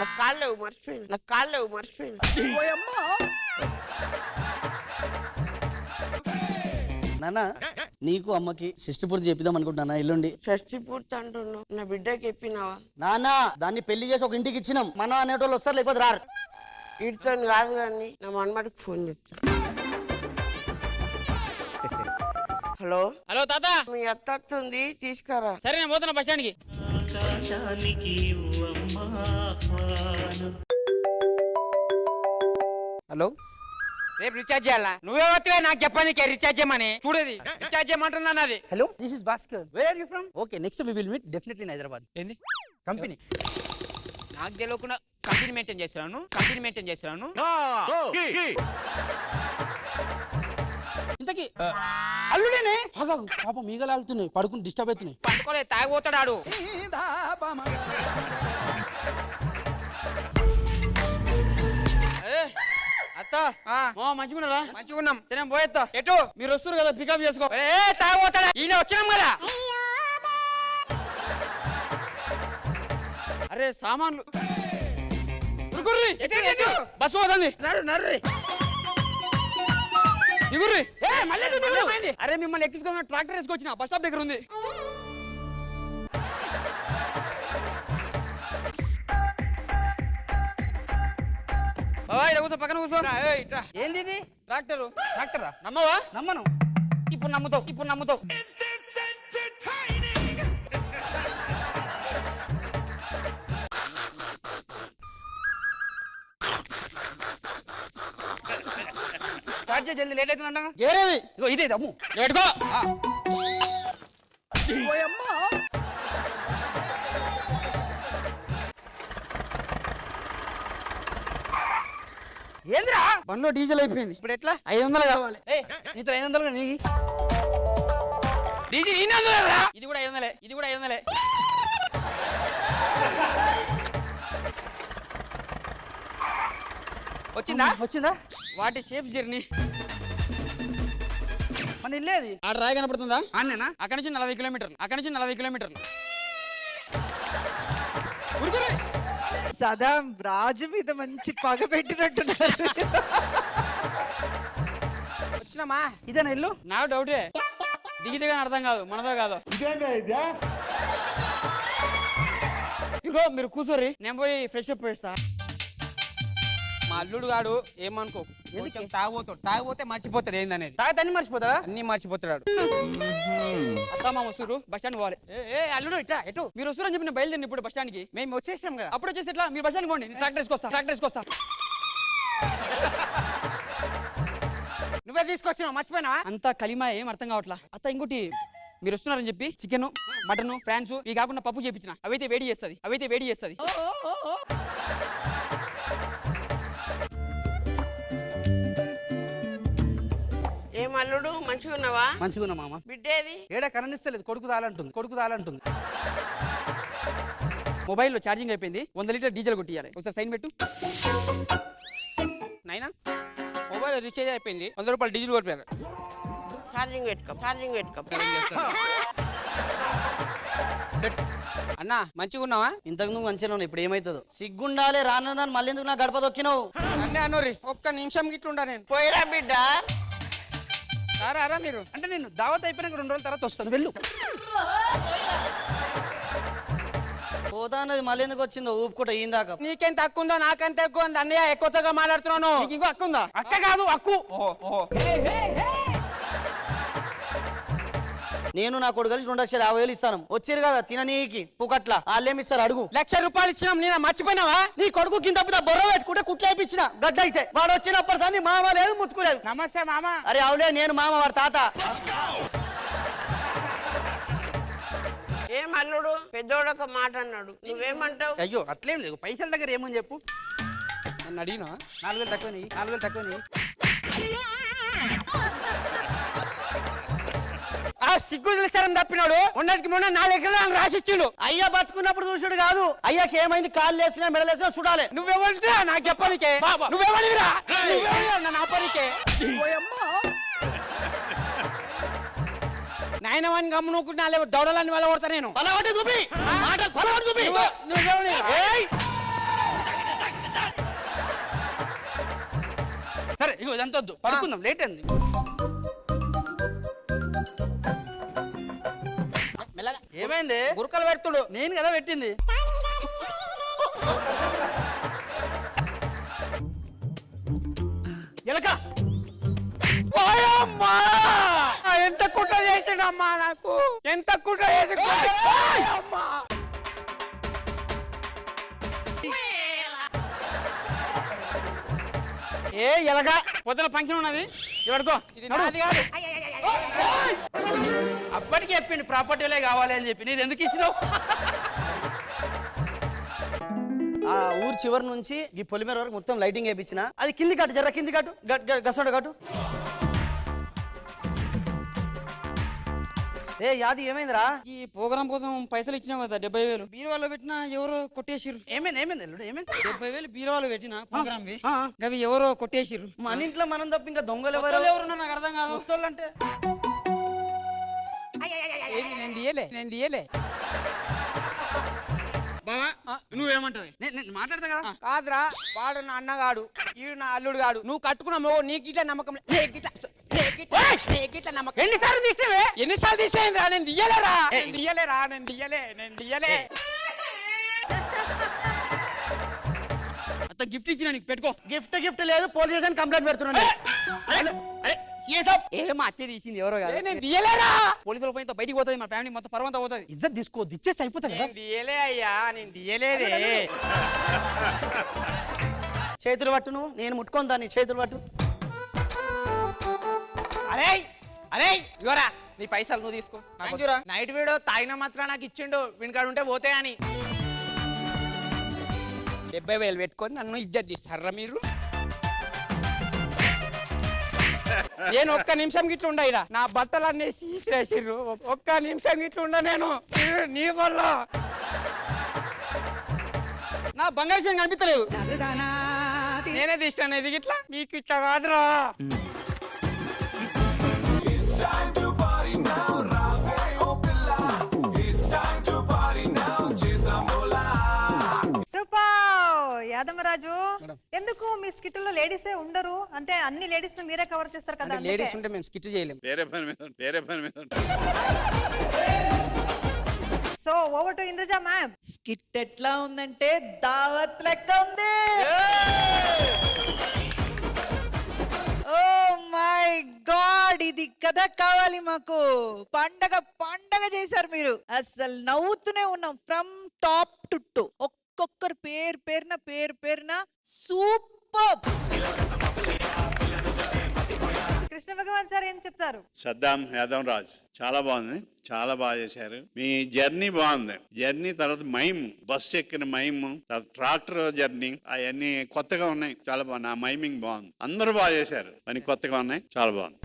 నాకు కాళ్ళేవు మర్చిపోయింది, నాకు కాళ్ళేవు మర్చిపోయింది. నాన్న నీకు అమ్మకి షష్టి పూర్తి చెప్పిద్దాం అనుకుంటున్నా ఎల్లుండి. షష్టి పూర్తి అంటున్నావు, నా బిడ్డకి చెప్పినావా? నాన్న దాన్ని పెళ్లి చేసి ఒక ఇంటికి ఇచ్చినాం, మనం అనేటోళ్ళు వస్తారు లేకపోతే రారు. వీటితో కాదు కానీ నా మనమడికి ఫోన్ చెప్తా. హలో హలో తాత, మీ అత్త వస్తుంది తీసుకురా. సరే నేను పోతున్నా బస్ స్టాండ్కి. హలో, రేపు రీఛార్జ్ చేయాలా? నువ్వే వస్తే నాకు చెప్పాను రీఛార్జ్ చేయమని. చూడేది రీఛార్జ్ చేయమంటున్నా నాది. Hello, this is Bhaskar. Where are you from? Okay, next time we will meet definitely in Hyderabad. ఏంది Company. నాకు తెలియకుండా కంపెనీ మెయింటైన్ చేస్తున్నాను. ఇంతకీ అల్లుడేనే పాపం ఈగలు ఆగుతున్నాయి, పడుకుని డిస్టర్బ్ అవుతున్నాయి. పట్టుకోలే, తాగిపోతాడు. అత్త మంచిగున్నారా? మంచిగున్నాం. సరే పోయేస్తా. ఎటు మీరు వస్తారు కదా, పికప్ చేసుకో. తాగిపోతాడా? ఈయన వచ్చినాం కదా. అరే సామాన్లు బస్సు పోతుంది. నర్రి దిగుర్రి. అరే మిమ్మల్ని ఎక్కించుకున్న ట్రాక్టర్ వేసుకొచ్చిన బస్ స్టాప్ దగ్గర ఉంది. కూర్చో, పక్కన కూర్చో. ఏంది ఇది? ట్రాక్టరా? నమ్మవా? నమ్మను. ఇప్పుడు నమ్ముతావు. స్టార్ట్ చేయి, జల్దీ. లేట్ అవుతుందంట. ఇగో ఇదే దమ్ము. లేట్గో. ఏంద్రా బండ్లో డీజిల్ అయిపోయింది. ఇప్పుడు ఎట్లా? 500 కావాలి. నీతో 500 నీకు డీజిల్. ఇది కూడా 500. వచ్చిందా? వాటి సేఫ్ జర్నీ. మన ఇల్లేది ఆడ రాయి కనపడుతుందా? అన్నేనా? అక్కడి నుంచి 40 కిలోమీటర్లు. సదా రాజు మీద మంచి పగ పెట్టినట్టున్నారు. వచ్చినామా? ఇదేనా ఇల్లు? నాకు డౌటే, దిగితే కానీ అర్థం కాదు మనదో కాదు. ఇగో మీరు కూర్చోరి, నేను పోయి ఫ్రెష్ అప్ చేస్తా. మా అల్లుడు గాడు ఏమనుకో, తాగిపోతే మర్చిపోతాడు ఏందనేది. తాగితే మర్చిపోతాడా? అన్ని మర్చిపోతాడు. అత్త మా వస్తురు, బస్ స్టాండ్ పోవాలి. అల్లుడు ఇట్లా ఎటు మీరు వస్తురు అని చెప్పి నేను బయలుదేరి ఇప్పుడు బస్ స్టాండ్ కి. మేము వచ్చేసాం కదా, అప్పుడు వచ్చేసి ఎట్లా? మీరు బస్ స్టాండ్ పోండి, ట్రాక్టర్ వేసుకొస్తా. నువ్వే తీసుకొచ్చినావు, మర్చిపోయినా? అంతా కలిమా, ఏం అర్థం కావట్లా. అత్త ఇంకోటి, మీరు వస్తున్నారని చెప్పి చికెన్, మటన్, ఫ్రాన్స్ ఇవి కాకుండా పప్పు చేపించిన. అవైతే వేడి చేస్తుంది. ఏం అల్లుడు మంచిగున్నావా? మంచిగున్నా మామ. బిడ్డేది? ఏడా కరణిస్తలేదు, కొడుకు తాలంటుంది. మొబైల్లో ఛార్జింగ్ అయిపోయింది, 100 లీటర్ డీజిల్ కొట్టియాలి. ఒకసారి సైన్ పెట్టు. నైనా మొబైల్ రీఛార్జ్ అయిపోయింది, 100 రూపాయలు డీజిల్ కొట్టారు. ఛార్జింగ్ పెట్టుకో. అన్నా మంచిగా ఉన్నావా? ఇంతకు నువ్వు మంచిగా ఉన్నావు, ఇప్పుడు ఏమవుతుందో సిగ్గుండాలి. రానుదాన్ని మళ్ళీ ఎందుకు నా గడప దొక్కినావు? అన్నీ అన్నోరి, ఒక్క నిమిషం గిట్లుండా నేను. పోయిరా బిడ్డ. రారా మీరు. అంటే నేను దావత్ అయిపోయినాక 2 రోజుల తర్వాత వస్తాను, వెళ్ళు. పోతా అన్నది మళ్ళీ ఎందుకు వచ్చిందో ఊపుకుంటా ఇందాక. నీకెంత హక్కు ఉందో నాకెంత ఎక్కువ ఉంది. అన్నయ్య ఎక్కువగా మాట్లాడుతున్నాను. నీకు ఇంకో హక్కు ఉందా? అక్క కాదు, అక్కు. నేను నా కొడుకు కలిసి 2,50,000 ఇస్తాను. వచ్చారు కదా తిననీకి పుకట్ల, వాళ్ళేమిస్తారు అడుగు. 1,00,000 రూపాయలు ఇచ్చినాం, నేను మర్చిపోయినావా? నీ కొడుకు కింద బొర్ర పెట్టుకుంటే కుట్లేపించిన గడ్డ అయితే వాడు వచ్చినప్పటి సంది మామ లేదు, ముత్తుకులేదు. నమస్తే మామ. అరే అవులే, నేను మామ, వాడు తాత. ఏం అల్లుడు పెద్దోడు ఒక మాట అన్నాడు, నువ్వేమంటావు? అయ్యో అట్లేం లేదు, పైసల దగ్గర ఏమని చెప్పు. నన్ను అడిగినా 4,000 తక్కువ. ఆ సిగ్గు తెలిసారని తప్పినాడు. ఉన్నటికి మొన్న 4 ఎకరాలు రాసిచ్చిండు. అయ్యా బతుకున్నప్పుడు చూసుడు కాదు, అయ్యాకి ఏమైంది, కాళ్ళు వేసినా మెడలేసినా చూడాలి. నువ్వెవరిరా నాకు చెప్పనికే? నువ్వెవరిరా నన్ను ఆపనికే? నాయనవాని గమ్మునుకుంటున్నా దౌడలని వల్ల కొడతా నేను. చూపి సరే ఇగో ఇదంతా వద్దు పడుకుందాం లేట్ అయింది మెల్లగా ఏమైంది గురకలు పెడుతుడు. నేను కదా పెట్టింది ఎలక ఓయమ్మా! ఎంత కుట్ర చేసిండమ్మా నాకు, ఎంత కుట్ర చేసి ఓయమ్మా! ఏ ఎలక పొద్దున ఫంక్షన్ ఉన్నది ఎవరికో ఇది నాది కాదు. అప్పటికి చెప్పిండు ప్రాపర్టీలే కావాలి అని చెప్పి నేను ఎందుకు ఇచ్చినావు ఆ ఊరు చివరి నుంచి ఈ పొలిమేర వరకు మొత్తం లైటింగ్ వేయించిన అది కింది కట్టు జర్ర కింది కట్టు గసడు కట్టు ఏ యాది ఏమైందిరా ఈ ప్రోగ్రామ్ కోసం పైసలు ఇచ్చినావు కదా 70,000 బీరువాలో పెట్టినా ఎవరో కొట్టేసిర్రు ఏమైంది ఎల్లుడు ఏమైంది 70,000 బీరువాలో పెట్టినా ప్రోగ్రామ్ అవి ఎవరో కొట్టేసిర్రు మన ఇంట్లో మనం తప్ప ఇంకా దొంగలు ఎవరున్నా నాకు అర్థం కాదు కొత్తోళ్ళు అంటే ఏంది నేను తీయలే బావా నువ్వేమంటావు నేను మాట్లాడతా కదా కాదురా, వాడు నా అన్నగాడు, ఈడు నా అల్లుడు గాడు. నువ్వు కట్టుకున్న నీకు ఇట్లా నమ్మకం నమ్మకం. ఎన్నిసార్లు తీసినవే ఎన్నిసార్లు తీసేయండిరా? నేను తీయలేరా, నేను తీయలే. అంత గిఫ్ట్ ఇచ్చిన నీకు పెట్టుకో గిఫ్ట్ లేదు పోలీస్ స్టేషన్ కంప్లైంట్ పెడుతున్నాను ఏమో అట్టే తీసింది ఎవరో కాదు నేను తీయలేరా. పోలీసుల ఫోన్ బయటికి పోతుంది మా ఫ్యామిలీ మొత్తం పర్వంతా పోతుంది ఇజ్జత్ తీసుకోవద్దు ఇచ్చేసి అయిపోతుంది కదా నేను తీయలే అయ్యా, నేను తీయలేదే. చేతులు పట్టు నువ్వు నేను ముట్టుకోను దాన్ని చేతులు పట్టు అరే ఇగోరా నీ పైసలు నువ్వు తీసుకో. నైట్ వీడియో తాగిన మాత్రం నాకు ఇచ్చిండు, వీనికాడు ఉంటే పోతే అని 70,000 పెట్టుకొని నన్ను ఇజ్జత్ తీస్తారా మీరు? నేను ఒక్క నిమిషం గిట్ల ఉండయిరా, నా బట్టలన్నీ తీసిరేసిర్రు. ఒక్క నిమిషం గిట్ల ఉండ నేను నీ వల్ల. నా బంగారు విషయం కనిపించలేదు నేనే తీస్తాను ఇది గిట్లా, మీకు ఇట్లా కాదురా. యాదమరాజు ఎందుకు మీ స్కిట్ లో లేడీసే ఉండరు అంటే అన్ని లేడీస్ మీరే కవర్ చేస్తారు కదా లేడీస్ ఉంటే మేము స్కిట్ చేయలేం. వేరే పని మీద so over to Indraja ma'am. Skit ఎట్లా ఉందంటే దావత్ లెక్క ఉంది. ఓ మై గాడ్, ఇది కదా కావాలి మాకు. పండగ చేశారు మీరు. అసలు నవ్వుతూనే ఉన్నాం ఫ్రమ్ టాప్ టు టో. ఒక్కొక్కరు పేరున సూపర్. కృష్ణ భగవాన్ సార్ ఏం చెప్తారు? సద్దాం యాదవ్ రాజ్ చాలా బాగుంది, చాలా బాగా చేశారు. మీ జర్నీ బాగుంది. జర్నీ తర్వాత మైమ్, బస్సు ఎక్కిన మైమ్, తర్వాత ట్రాక్టర్ జర్నీ, అవన్నీ కొత్తగా ఉన్నాయి, చాలా బాగున్నాయి. ఆ మైమింగ్ బాగుంది. అందరూ బాగా చేశారు, పని కొత్తగా ఉన్నాయి, చాలా బాగుంది.